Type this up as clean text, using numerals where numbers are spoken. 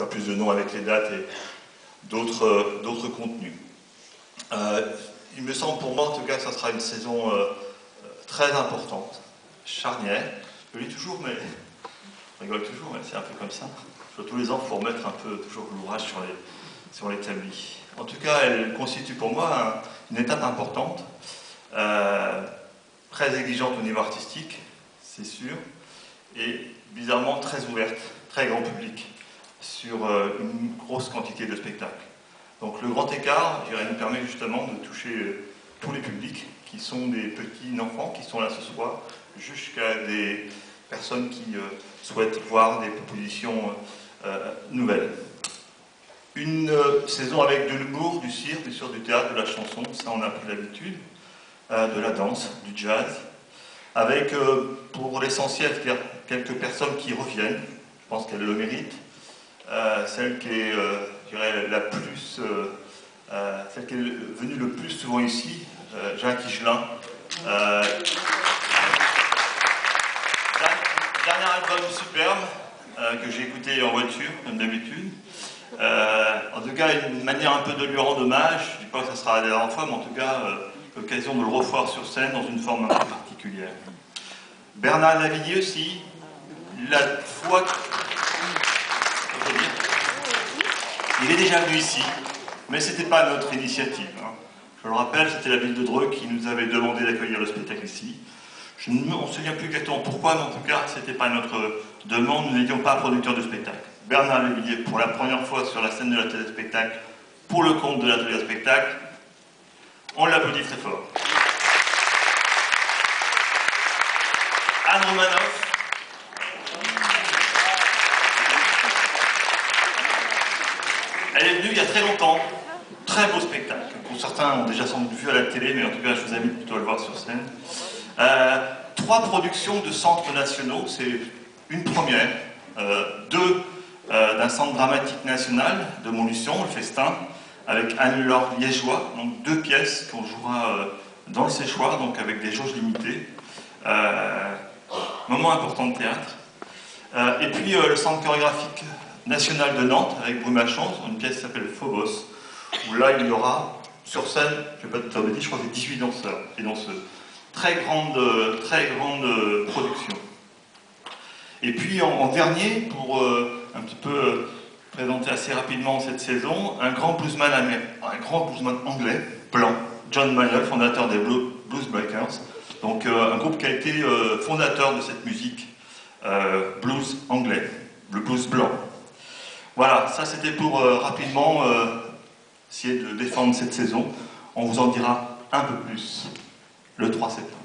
faire plus de noms avec les dates et d'autres contenus. Il me semble pour moi en tout cas que ça sera une saison très importante, charnière. Je le lis toujours, mais je rigole toujours, mais c'est un peu comme ça. Tous les ans, il faut remettre un peu toujours l'ouvrage sur l'établi. En tout cas, elle constitue pour moi une étape importante, très exigeante au niveau artistique, c'est sûr, et bizarrement très ouverte, très grand public, sur une grosse quantité de spectacles. Donc le grand écart, je dirais, nous permet justement de toucher tous les publics, qui sont des petits enfants qui sont là ce soir, jusqu'à des personnes qui souhaitent voir des propositions nouvelles. Une saison avec de l'humour, du cirque, bien sûr, du théâtre, de la chanson, ça on a pris l'habitude, de la danse, du jazz, avec pour l'essentiel quelques personnes qui reviennent, je pense qu'elles le méritent, celle qui est, je dirais, la plus, celle qui est venue le plus souvent ici, Jacques Higelin. Dernier album superbe que j'ai écouté en voiture, comme d'habitude. En tout cas, une manière un peu de lui rendre hommage. Je ne dis pas que ce sera la dernière fois, mais en tout cas, l'occasion de le revoir sur scène dans une forme un peu particulière. Bernard Lavilliers aussi, la fois il est déjà venu ici, mais ce n'était pas notre initiative. Hein. Je le rappelle, c'était la ville de Dreux qui nous avait demandé d'accueillir le spectacle ici. On ne se souvient plus exactement pourquoi, mais en tout cas, ce n'était pas notre demande, nous n'étions pas producteurs de spectacle. Bernard Lavilliers, pour la première fois sur la scène de la téléspectacle, pour le compte de la téléspectacle, on l'applaudit très fort. Anne Romanoff, elle est venue il y a très longtemps, très beau spectacle, pour certains ont déjà sans doute vu à la télé, mais en tout cas je vous invite plutôt à le voir sur scène. 3 productions de centres nationaux, c'est une première, 2 d'un centre dramatique national de Montluçon, le Festin, avec Anne-Laure Liégeois, donc 2 pièces qu'on jouera dans le séchoir, donc avec des jauges limitées. Moment important de théâtre. Et puis le centre chorégraphique national de Nantes, avec Brumachon, une pièce qui s'appelle Phobos, où là il y aura sur scène, je ne vais pas te dire, je crois que c'est 18 danseurs et danseuses. Très grande production. Et puis en dernier, pour un petit peu présenter assez rapidement cette saison, un grand bluesman anglais, blanc, John Mayall, fondateur des Blues Breakers, donc un groupe qui a été fondateur de cette musique blues anglais, le blues blanc. Voilà, ça c'était pour rapidement essayer de défendre cette saison. On vous en dira un peu plus le 3 septembre.